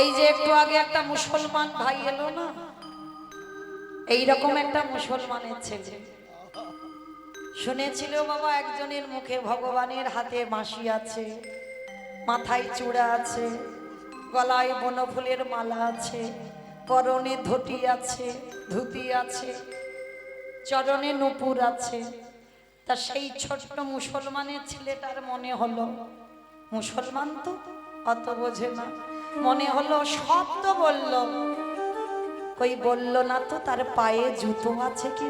এই যে একটু আগে একটা মুসলমান ভাই এলো না, এইরকম একটা মুসলমানের ছেলে শুনেছিল বাবা একজনের মুখে ভগবানের হাতে বাঁশি আছে, মাথায় চূড়া আছে, গলায় বনফুলের মালা আছে, পরনে ধুতি আছে, ধুতি আছে, চরণে নূপুর আছে। তা সেই ছোট্ট মুসলমানের ছেলেটার মনে হলো, মুসলমান তো অত বোঝে না, মনে হলো সব তো বলল, কই বলল না তো তার পায়ে জুতো আছে কি।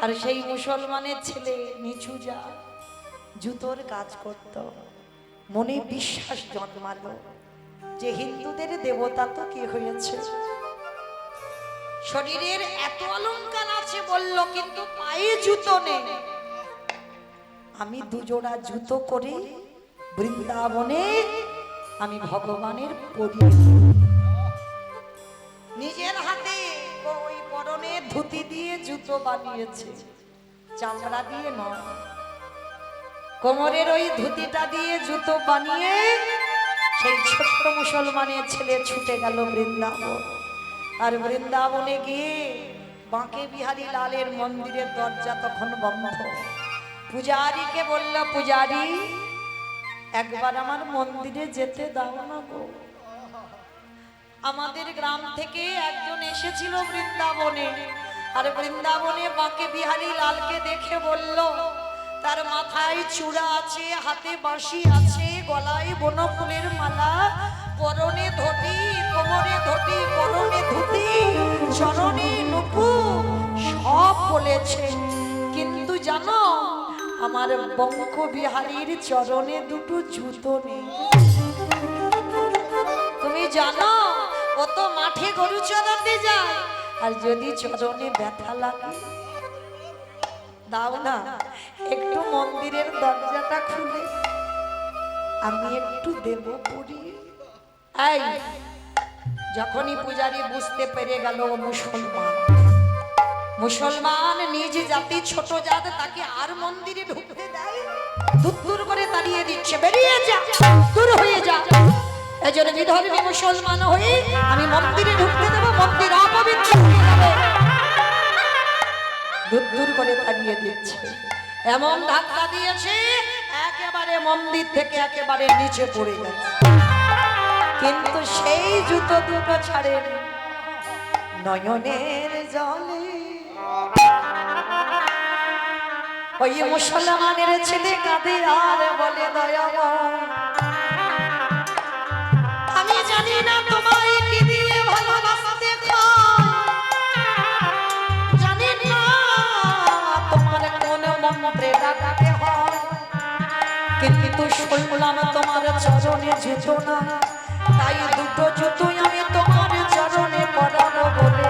আর সেই মুসলমানের ছেলে নিচু যা জুতোর কাজ করত, মনে বিশ্বাস জন্মালো যে হিন্দুদের দেবতা তো কি হয়েছে, শরীরের এত অলংকার আছে বলল, কিন্তু পায়ে জুতো নেই। আমি দুজোড়া জুতো করে বৃন্দাবনে আমি ভগবানের পরিয়ে নিজের হাতে ওই পরনে ধুতি দিয়ে জুতো বানিয়েছে, চামড়া দিয়ে নয়, কোমরের ওই ধুতিটা দিয়ে জুতো বানিয়ে সেই ছোট্ট মুসলমানের ছেলে ছুটে গেল বৃন্দাবন। আর বৃন্দাবনে গিয়ে বাঁকে বিহারী লালের মন্দিরের দরজা তখন বন্ধ। পূজারীকে বলল, পূজারী একবার আমার মন্দিরে যেতে দাও না গো। আমাদের গ্রাম থেকে একজন এসেছিল বৃন্দাবনে, আর বৃন্দাবনে বাঁকে বিহারী লালকে দেখে বলল, তার মাথায় চূড়া আছে, হাতে বাঁশি আছে, গলায় বনফুলের মালা, পরনে ধুতি, কোমরে ধুতি, পরনে ধুতি, চরণে নূপুর, সব বলেছে, কিন্তু জানো আমার বঙ্ক বিহারীর চরণে দুটো জুতো নেই। তুমি জানো ও তো মাঠে গরু চড়াতে যায়, আর যদি চরণে ব্যথা লাগে দাও না একটু মন্দিরের দরজাটা খুলে আমি একটু দেব পরিয়ে। এই যখনই পূজারী বুঝতে পেরে গেল মুসলমান, মুসলমান নিজ জাতি ছোট জাত, তাকে আর মন্দিরে ঢুকতে দেয়, দূর করে তাড়িয়ে দিচ্ছে, বেরিয়ে যা, দূর হয়ে যা। এজন্য বিধর্মী মুসলমান হয়ে আমি মন্দিরে ঢুকতে দেব, মন্দির অপবিত্র হয়ে যাবে, দূর করে তাড়িয়ে দিচ্ছে। এমন ধাক্কা দিয়েছে একেবারে মন্দির থেকে একেবারে নিচে পড়ে গেছে, কিন্তু সেই জুতো দুটো ছাড়েন নয়নের জলে। ওই মুসলমানের ছেলে কাঁদে আর বলে, দয়াময় আমি জানি না তোমায় কি দিয়ে ভালোবাসতে হয়, জানি না তোমার কোন মন্ত্রে ডাকাতে হয়, কিন্তু শুনলাম তোমার চরণে জুতো না, তাই দুটো জুতোই আমি তোমার চরণে পরাবো বলে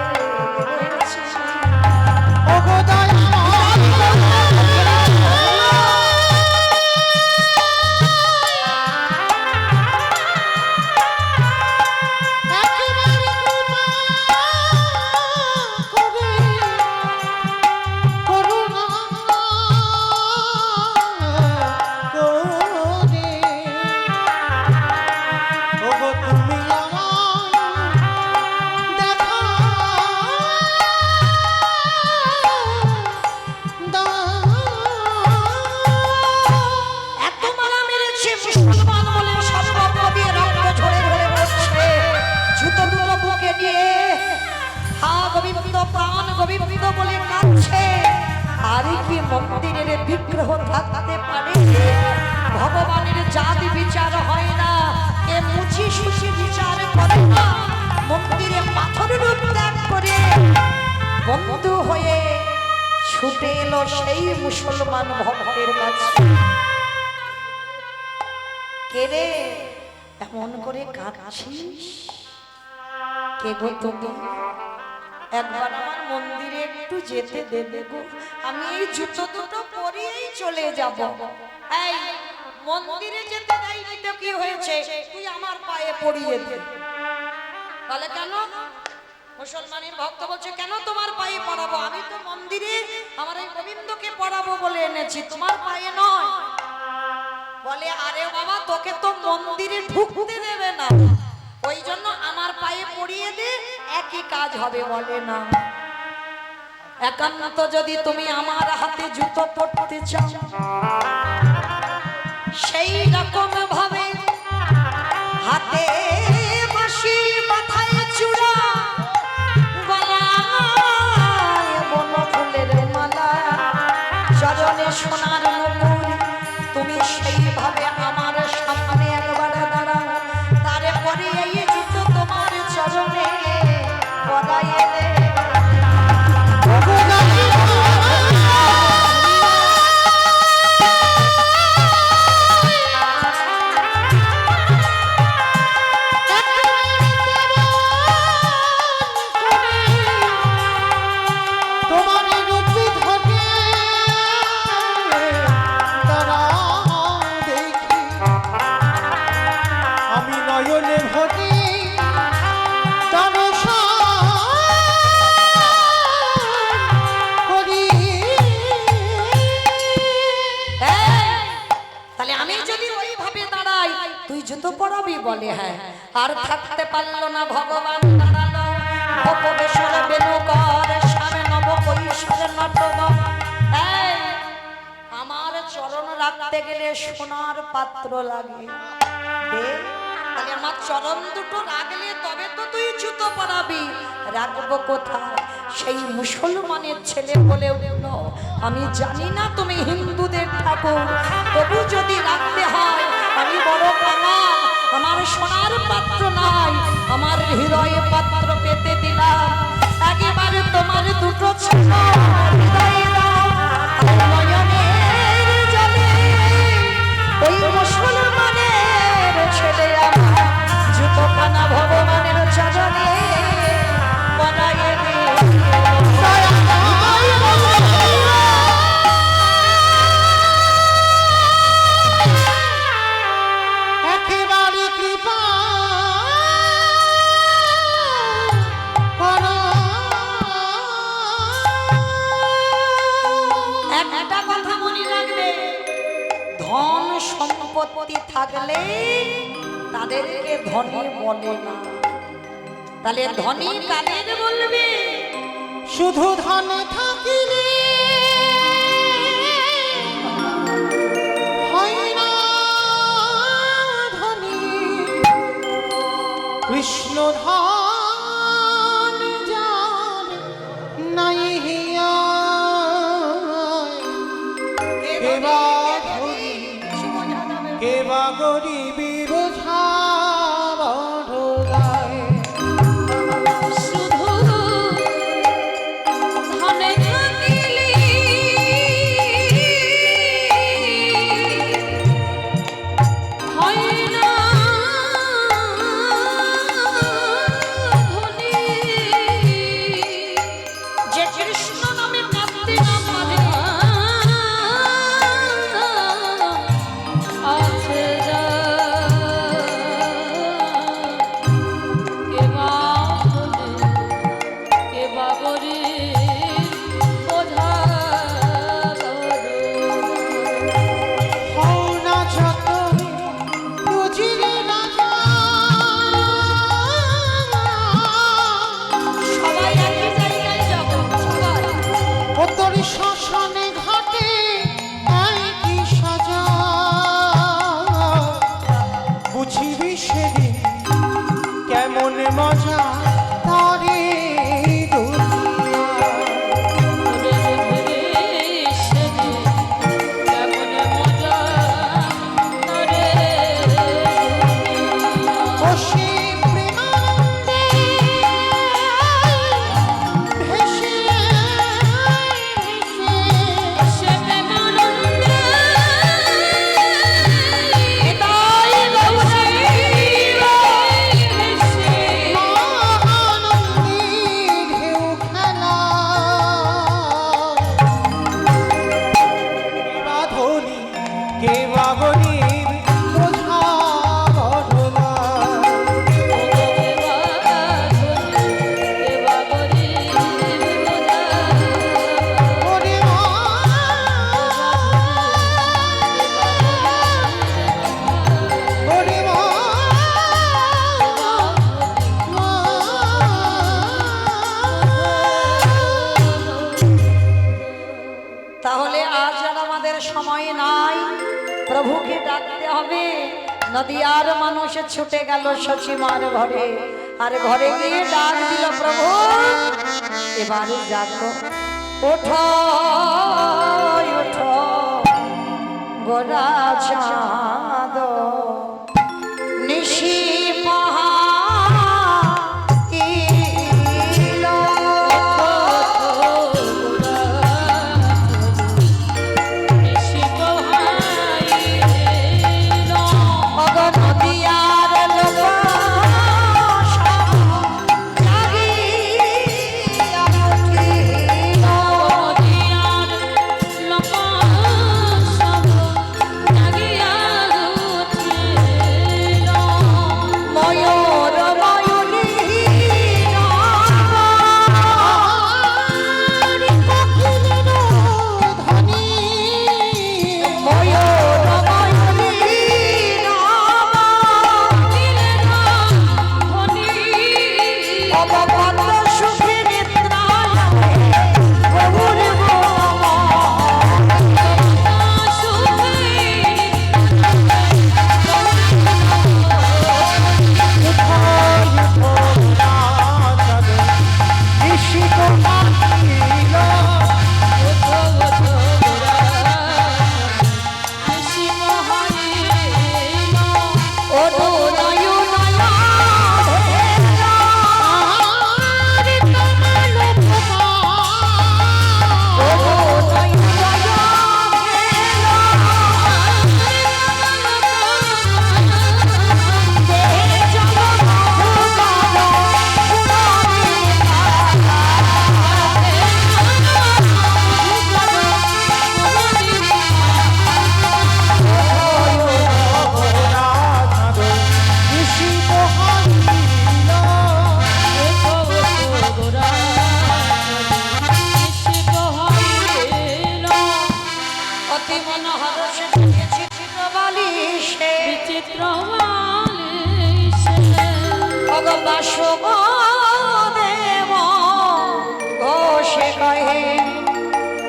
মন্দিরের বিগ্রহ থাকতে পারে, ভগবানের জাতি বিচার হয় না, এ মুচি সুচি বিচার করে না, মন্দিরে পাথর রূপ ত্যাগ করে বন্ধু হয়ে ছুটে এলো সেই মুসলমান ভক্তের কাছে। কে রে এমন করে কাঁদছিস, কে গো তুমি, একবার আমার মন্দিরে একটু যেতে দেবে গো, আমি এই জুতো দুটো পরিয়েই চলে যাব। এই মন্দিরে যেতে দেয়নি তো কি হয়েছে, তুই আমার পায়ে পরিয়ে দে। বলে কেন? মুসলমানের ভক্ত বলছে, কেন তোমার পায়ে পরাবো, আমি তো মন্দিরে আমার এই গোবিন্দকে পরাবো বলে এনেছি, তোমার পায়ে নয়। বলে আরে বাবা তোকে তো মন্দিরে ঢুকতে দেবে না, ওই জন্য আমার পায়ে পরিয়ে দে, একই কাজ হবে বলে না। একান্ত যদি তুমি আমার হাতে জুতো পরতে চাও, সেই রকম ভাবে হাতে বাঁশি, মাথায় চূড়া, গলায় বনফুলের মালা, চরণে সোনার নুপুর, তুমি সেইভাবে আমার সামনে একবার দাঁড়াও, তারপরে এই জুতো তোমার চরণে পরাইয়ে দে। জুতো পরাবি বলে, হ্যাঁ। আর থাকতে পারলো না ভগবান দাঁড়ালো, উপবেশন বেণুকর সামনে নব কৈশোর নটব। আমার চরণ রাখতে গেলে সোনার পাত্র লাগে, তাহলে আমার চরণ দুটো রাখলে তবে তো তুই জুতো পরাবি। রাখবো কোথায়? সেই মুসলমানের ছেলে বলে উঠলো, আমি জানি না তুমি হিন্দুদের ঠাকুর, তবু যদি রাখতে হয় আমি বড় কাঙাল, আমার সোনার পাত্র নাই, আমার হৃদয়ে পাত্র পেতে দিলাম, একেবারে তোমার দুটো ছিল হৃদয়ে দাও, নয়নের জলে ওই মুসলমানের ছেলে আমার জুতো খানা ভগবানের চরণে পরাইয়ে দে। ধন সম্পত্তি থাকলে তাদেরকে ধনী বলে না, তাহলে ধনী কাদের বলবে? শুধু ধন থাকিলে হয় না ধনী, কৃষ্ণ ধন যার নাই হিয়া, কেবা গরিবি বোঝা বড় শুধু ধনে থাকিলে হয় না ধনী, যে কৃষ্ণ নামে কাঁদতে না পারে মজা তারে হবে। নদিয়ার মানুষ ছুটে গেল সচিমার ঘরে, আর ঘরে গিয়ে ডাক দিল, প্রভু এবারে জাগো, ওঠো ওঠো গোরা চাঁদ, নিশি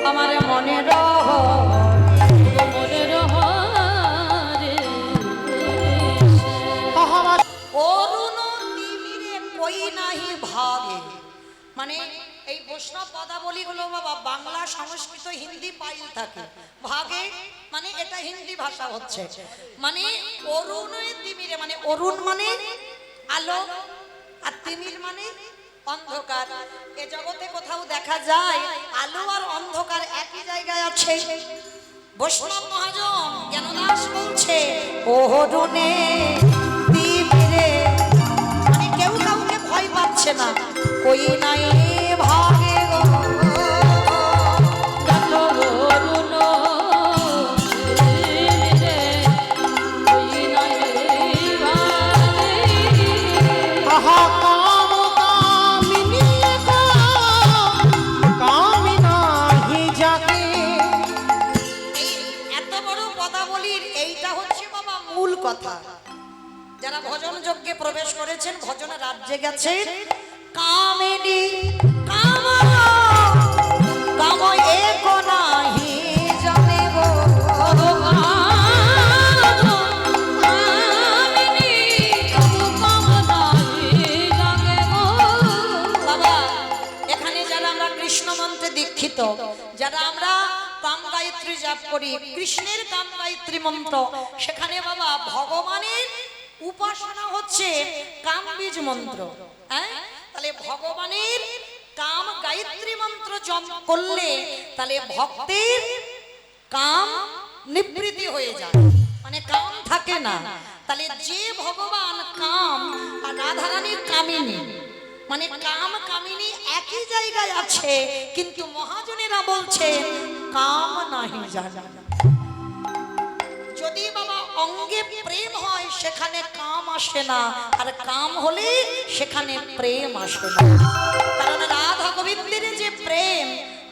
আমার মনে মানে এই বৈষ্ণব পদাবলীগুলো বাবা বাংলা, সংস্কৃত, হিন্দি পাইল থাকে ভাগে, মানে এটা হিন্দি ভাষা হচ্ছে। মানে অরুণে তিমিরে, মানে অরুণ মানে আলো আর তিমির মানে অন্ধকার। এ জগতে কোথাও দেখা যায় আলো আর অন্ধকার একই জায়গায় আছে? বৈষ্ণব মহাজন জ্ঞানদাস বলছে অরুণে তিমিরে, মানে কেউ কাউকে ভয় পাচ্ছে না, কই নাই ভাগে গো কথা। যারা ভজন যজ্ঞে প্রবেশ করেছেন, ভজনে রাজ্যে গেছেন, কামিনী কাম কাম এক নাহি জানে গো কামিনী কাম কাম নাহি জানে গো। বাবা এখানে যারা আমরা কৃষ্ণ মন্ত্রে দীক্ষিত, যারা আমরা কাম গায়ত্রী জপ করি, কৃষ্ণের কাম গায়ত্রী মন্ত্র, সেখানে বাবা ভগবানের উপাসনা হচ্ছে কাম বীজ মন্ত্র। হ্যাঁ, তাহলে ভগবানের কাম গায়ত্রী মন্ত্র জপ করলে তাহলে ভক্তের কাম নিবৃত্তি হয়ে যায়, মানে কাম থাকে না। তাহলে যে ভগবান কাম আর রাধারানীর কামিনী, মানে কাম কামিনী একই জায়গায় আছে, কিন্তু মহাজনেরা বলছে কাম নাহি জানা। যদি বাবা অঙ্গে প্রেম হয় সেখানে কাম আসে না, আর কাম হলে সেখানে প্রেম আসে না। কারণ রাধা গোবিন্দের যে প্রেম,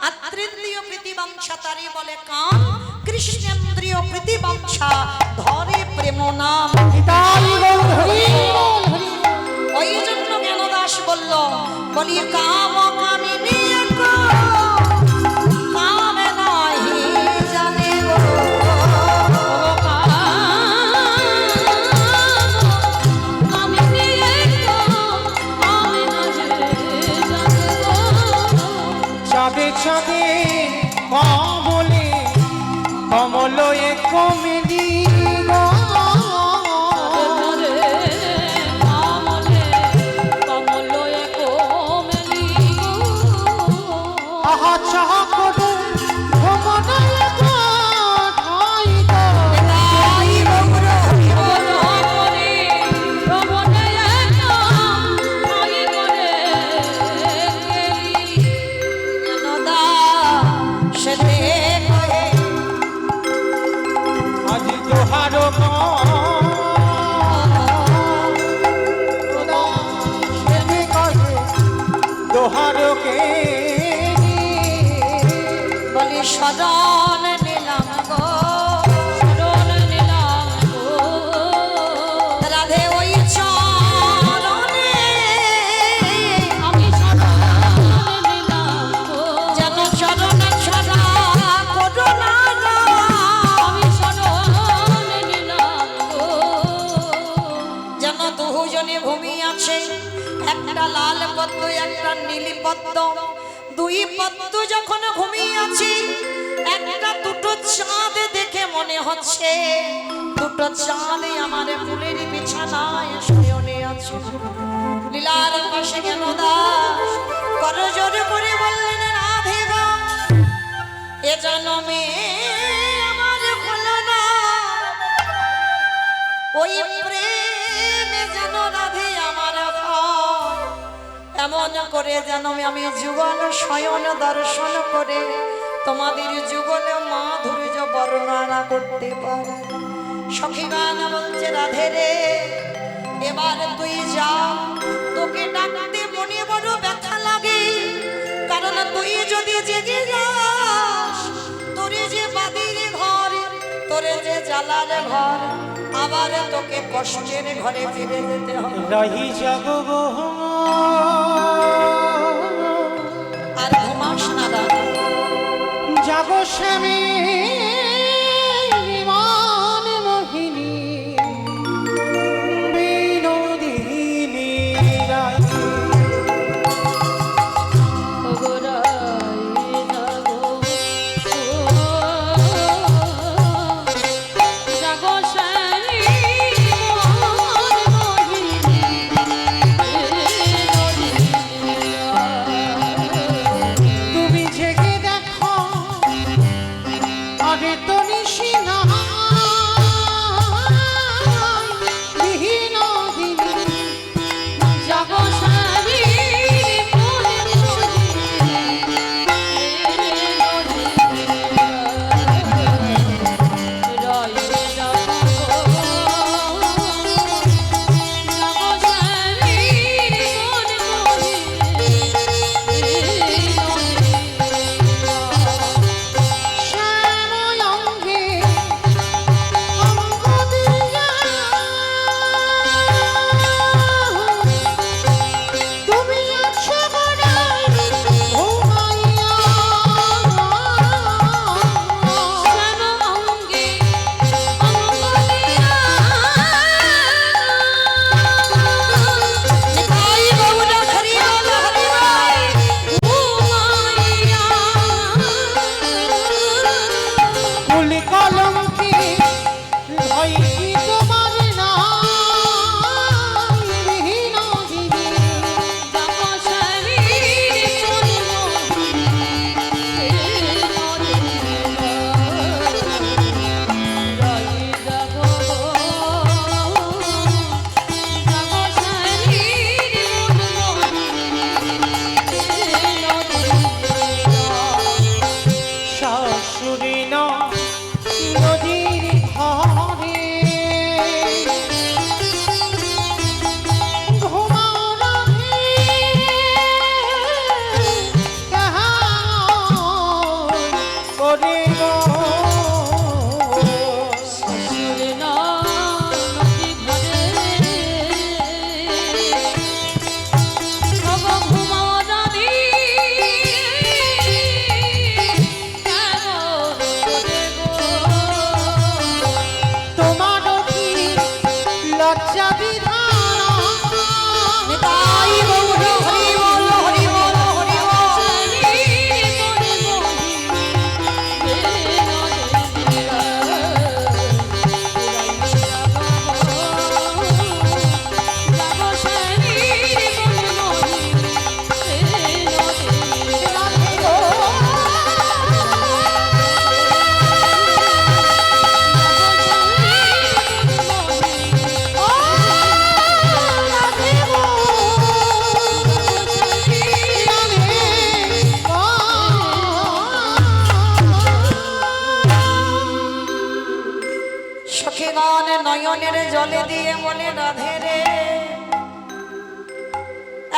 আত্রেন্দ্রিয় প্রীতিবাঞ্ছা তারই বলে কাম, কৃষ্ণেন্দ্রিয় প্রীতিবাঞ্ছা ধরে প্রেম নাম। ওই জন্য জ্ঞানদাস বলল, বলি কাম কামিনী কাম নাহি জানে গো শরণ নিলাম গো শরণ নিলাম গো রাধে ওই চরণে আমি শরণ নিলাম গো যেন চরণ ছড়া করোনা আমি শরণ নিলাম গো যেন দুজনে ঘুমিয়ে আছে একটা লাল পদ্ম একটা নীলি পদ্ম দুই পদ্ম যখন ঘুমিয়ে আছে একটা দুটো চাঁদ দেখে মনে হচ্ছে দুটো চাঁদ আমার ফুলের বিছানায় শয়নে আছে লীলার পাশে কেন দাস করজোর করে বললেন রাধে গো এ জন্মে আমার হলো না ওই প্রেমে যেন রাধে আমার হয় এমন করে যেন আমি যুগল শয়ন দর্শন করে তোমাদের যুগলে মাধুর্য বর্ণনা করতে পারি সখী গান বলছে রাধে রে এবার তুই যা তোকে ডাকতে মনে বড় ব্যথা লাগে কারণ তুই যদি জেগে যাস তোরে যে বাদির ঘর তোরে যে জ্বালার ঘর আবার তোকে কষ্টের ঘরে ফিরে যেতে হবে রহি জগব আর ঘুমাস না দাদা যাব শ্যামী মান মোহিনী বিনোদিনী রানী ওগরাই যাগো জাগো শ্যামী মোর মোহিনী তুমি জেগে দেখো আগে তো নিশি না বিনোদিনী জাগো শ্যামী মোর শ্যাময়ঙ্গে অঙ্গ দিয়া তুমি আছো গড়াই ঘুমাইয়া নিতাই গৌর হরি বল হরি বল কুলি কলঙ্কি ভয় কি তোমার নাই বিনোদিনী শাশুড়ি নদীর ঘরে ঘুমাও রাধে কাহার করে গো তোমারও কি লজ্জা বিধান নিতাই গৌর হরি বল হরি বল হরি বল সখীগণ নয়নের জলে দিয়ে মনে রাধে রে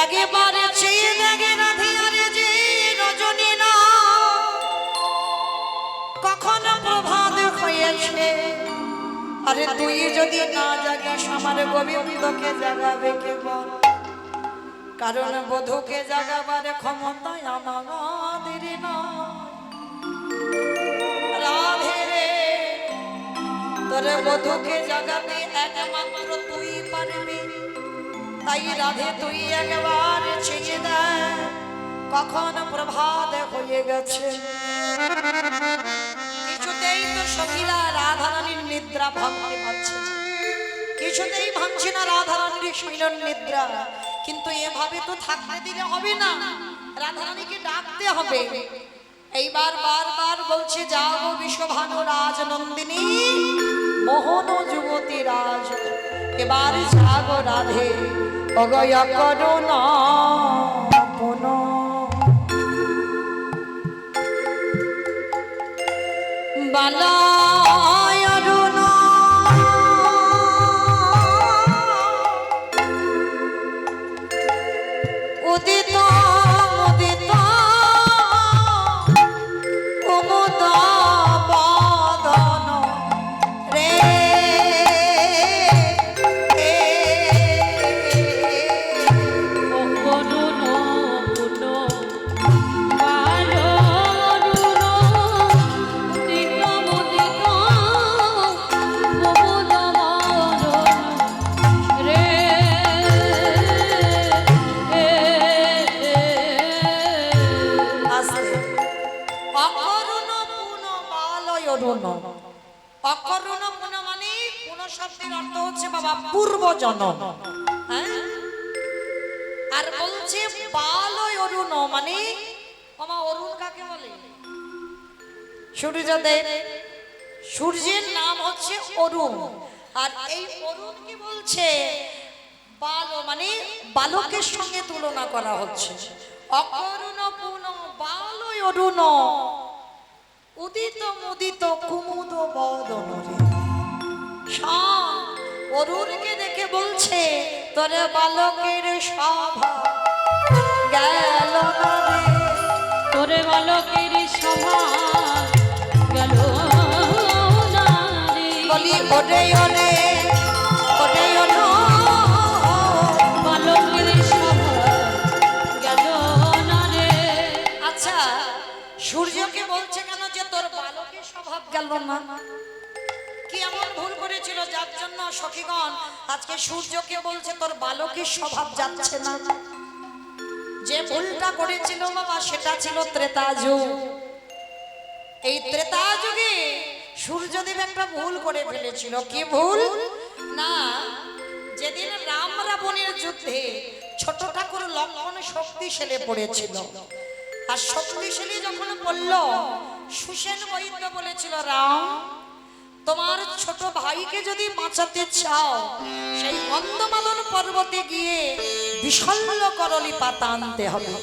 একেবারে চেয়ে দেখে রাধে আরে যে রজনী না জাগিয়েছে। আরে তুই যদি না জাগাস আমার গোবিন্দকে জাগাবে কে বল? কারণ বধূকে জাগাবার ক্ষমতায় আমাদের নয়। রাধে রে, তোর বধূকে জাগাতে একমাত্র তুই পারবি। তাই রাধে তুই একবার চেয়ে দেয়, কখন প্রভাত হয়ে গেছে। কিছুতেই তো সখীরা রাধারানীর নিদ্রা ভাঙতে পারছে না, কিছুতেই ভাঙছে না রাধারানীর শৈলন নিদ্রা। কিন্তু এভাবে তো থাকতে দিলে হবে না, রাধারানীকে ডাকতে হবে। এইবার বারবার বলছে, যাগো বিশ্বভানু রাজনন্দিনী, মোহন যুবতী রাজ, এবার জাগো রাধে, অগয় করো না পুন। বালায় অরুণ উদিত মুদিত কুমুদ বদন রে, অকরুণ পুন ভালো অরুণ উদিত মুদিত কুমুদ বদন রে। আস্তে। অকরুণ পুন বালয় অরুণ। অকরুণ পুন মানে পুন শব্দের অর্থ হচ্ছে বাবা পূর্বজন্ম, হ্যাঁ? আর বলছে বালয় অরুণ মানে, মামা অরুণ কাকে বলে? সূর্যদেব, সূর্যের নাম হচ্ছে অরুণ। আর এই অরুণকে বলছে বাল, মানে বালকের সঙ্গে তুলনা করা হচ্ছে। অকরুণ পুন বালয় অরুণ উদিত মুদিত কুমুদ বদন রে। শাম অরুণকে দেখে বলছে, তোর বালকের সভা গেল না রে। তোরে বালকের সভা গেল না রে। বলি ওরে ওরে ওরে ওরে, বালকের সভা গেল না রে। আচ্ছা সূর্যকে বলছে কেন যে তোর বালকের স্বভাব গেল না? কি এমন ভুল করেছিল যার জন্য সখীগণ আজকে সূর্যকে বলছে তোর বালকের স্বভাব যাচ্ছে না? যে ভুলটা করেছিল বাবা সেটা ছিল ত্রেতা যুগ। এই ত্রেতা যুগে সূর্যদেব একটা ভুল করে ফেলেছিল। কি ভুল? না, যেদিন রাম রাবণের যুদ্ধে ছোট ঠাকুর লক্ষণ শক্তিশালী পড়েছিল, আর শক্তিশালী যখন বলল, সুসেন বৈদ্য বলেছিল, রাম তোমার ছোট ভাইকে যদি বাঁচাতে চাও সেই গন্ধমাদন পর্বতে গিয়ে বিশল্য করলি পাতা আনতে হবে।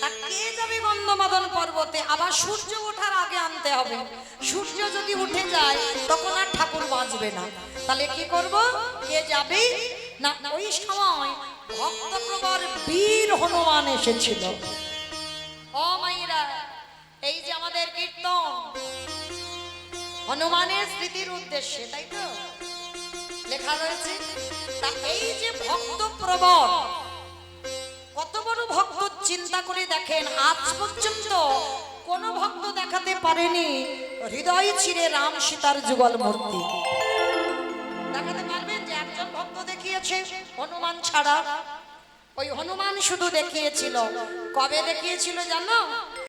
তা কে যাবে গন্ধমাদন পর্বতে? আবার সূর্য ওঠার আগে আনতে হবে। সূর্য যদি উঠে যায় তখন আর ঠাকুর বাঁচবে না। তাহলে কি করব? কে যাবে না? ওই সময় ভক্তপ্রবর বীর হনুমান এসেছিল। ও মাইরা, এই যে আমাদের কীর্তন হনুমানের স্মৃতির উদ্দেশ্যে, তাই তো লেখা রয়েছে। তা এই যে ভক্তপ্রবর, কত বড় ভক্ত চিন্তা করে দেখেন, আজ পর্যন্ত কোন ভক্ত দেখাতে পারেনি হৃদয় ছিঁড়ে রাম সীতার যুগল মূর্তি। দেখাতে পারবেন যে একজন ভক্ত দেখিয়েছে? হনুমান ছাড়া। ওই হনুমান শুধু দেখিয়েছিল। কবে দেখিয়েছিল জানো?